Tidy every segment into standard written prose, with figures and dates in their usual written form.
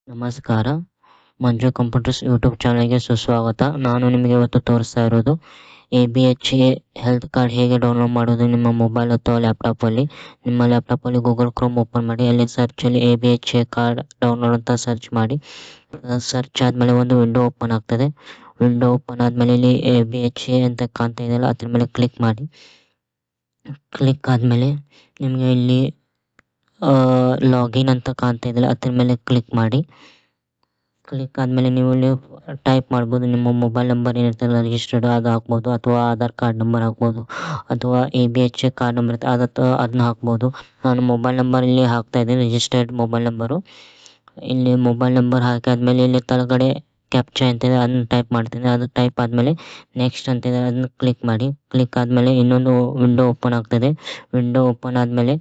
ನಮಸ್ಕಾರ. ಮಂಜು computers YouTube ಚಾನಲ್‌ಗೆ ಸುಸ್ವಾಗತ. ನಾನು ನಿಮಗೆ ಇವತ್ತು ತೋರಿಸ್ತಾ ಇರೋದು ABHA ಹೆಲ್ತ್ ಕಾರ್ಡ್ ಹೇಗೆ ಡೌನ್ಲೋಡ್ ಮಾಡೋದು ನಿಮ್ಮ ಮೊಬೈಲ್ ಅಥವಾ ಲ್ಯಾಪ್‌ಟಾಪಲ್ಲಿ. ನಿಮ್ಮ ಲ್ಯಾಪ್‌ಟಾಪಲ್ಲಿ ಗೂಗಲ್ ಕ್ರೋಮ್ ಓಪನ್ ಮಾಡಿ, ಅಲ್ಲಿ ಸರ್ಚಲ್ಲಿ ABHA ಕಾರ್ಡ್ ಡೌನ್ಲೋಡ್ ಅಂತ ಸರ್ಚ್ ಮಾಡಿ. ಸರ್ಚ್ ಆದಮೇಲೆ ಒಂದು ವಿಂಡೋ ಓಪನ್ ಆಗ್ತದೆ. ವಿಂಡೋ ಓಪನ್ ಆದಮೇಲೆ ಇಲ್ಲಿ ABHA ಅಂತ ಕಾಣ್ತಾ ಇದೆಯಲ್ಲ, ಅದ್ರ ಮೇಲೆ ಕ್ಲಿಕ್ ಮಾಡಿ. ಕ್ಲಿಕ್ ಆದಮೇಲೆ ನಿಮಗೆ ಇಲ್ಲಿ ಲಾಗಿನ್ ಅಂತ ಕಾಣ್ತಾ ಇದೆಯಲ್ಲ, ಅದ್ರ ಮೇಲೆ ಕ್ಲಿಕ್ ಮಾಡಿ. ಕ್ಲಿಕ್ ಆದಮೇಲೆ ನೀವು ಇಲ್ಲಿ ಟೈಪ್ ಮಾಡ್ಬೋದು. ನಿಮ್ಮ ಮೊಬೈಲ್ ನಂಬರ್ ಏನಿರ್ತಲ್ಲ ರಿಜಿಸ್ಟರ್ಡ್ ಅದು ಹಾಕ್ಬೋದು, ಅಥವಾ ಆಧಾರ್ ಕಾರ್ಡ್ ನಂಬರ್ ಹಾಕ್ಬೋದು, ಅಥವಾ ABHA ಕಾರ್ಡ್ ನಂಬರ್ ಇರುತ್ತೆ ಅದನ್ನ ಹಾಕ್ಬೋದು. ನಾನು ಮೊಬೈಲ್ ನಂಬರ್ ಇಲ್ಲಿ ಹಾಕ್ತಾ ಇದ್ದೀನಿ, ರಿಜಿಸ್ಟರ್ಡ್ ಮೊಬೈಲ್ ನಂಬರು. ಇಲ್ಲಿ ಮೊಬೈಲ್ ನಂಬರ್ ಹಾಕಾದ್ಮೇಲೆ ಇಲ್ಲಿ ಕೆಳಗಡೆ ಕ್ಯಾಪ್ಚಾ ಅಂತಿದೆ, ಅದನ್ನ ಟೈಪ್ ಮಾಡ್ತೀನಿ. ಅದು ಟೈಪ್ ಆದಮೇಲೆ ನೆಕ್ಸ್ಟ್ ಅಂತಿದೆ, ಅದನ್ನ ಕ್ಲಿಕ್ ಮಾಡಿ. ಕ್ಲಿಕ್ ಆದಮೇಲೆ ಇನ್ನೊಂದು ವಿಂಡೋ ಓಪನ್ ಆಗ್ತದೆ. ವಿಂಡೋ ಓಪನ್ ಆದಮೇಲೆ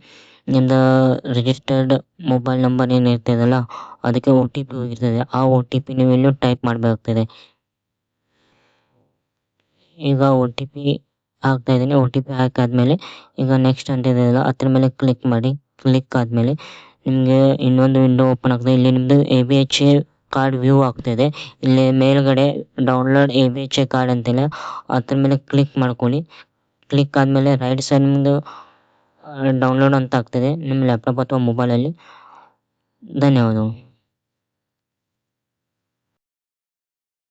ನಿಮ್ಮದು ರಿಜಿಸ್ಟರ್ಡ್ ಮೊಬೈಲ್ ನಂಬರ್ ಏನಿರ್ತದಲ್ಲ, ಅದಕ್ಕೆ OTP ಹೋಗಿರ್ತದೆ. ಆ OTP ನೀವು ಇಲ್ಲಿ ಟೈಪ್ ಮಾಡಬೇಕಾಗ್ತದೆ. ಈಗ OTP ಹಾಕ್ತಾ ಇದ್ದೀನಿ. OTP ಹಾಕಾದ್ಮೇಲೆ ಈಗ ನೆಕ್ಸ್ಟ್ ಅಂತ ಇದೆಯಲ್ಲ, ಅದ್ರ ಮೇಲೆ ಕ್ಲಿಕ್ ಮಾಡಿ. ಕ್ಲಿಕ್ ಆದಮೇಲೆ ನಿಮಗೆ ಇನ್ನೊಂದು ವಿಂಡೋ ಓಪನ್ ಆಗ್ತದೆ. ಇಲ್ಲಿ ನಿಮ್ಮದು ABHA ಕಾರ್ಡ್ ವ್ಯೂ ಆಗ್ತಾಯಿದೆ. ಇಲ್ಲಿ ಮೇಲ್ಗಡೆ ಡೌನ್ಲೋಡ್ ABHA ಕಾರ್ಡ್ ಅಂತಿದೆ, ಅದ್ರ ಮೇಲೆ ಕ್ಲಿಕ್ ಮಾಡ್ಕೊಳ್ಳಿ. ಕ್ಲಿಕ್ ಆದಮೇಲೆ ರೈಟ್ ಸೈಡ್ ನಿಮ್ಮದು ಡೌನ್ಲೋಡ್ ಅಂತ ಆಗ್ತದೆ ನಿಮ್ಮ ಲ್ಯಾಪ್‌ಟಾಪ್ ಅಥವಾ ಮೊಬೈಲಲ್ಲಿ. ಧನ್ಯವಾದಗಳು.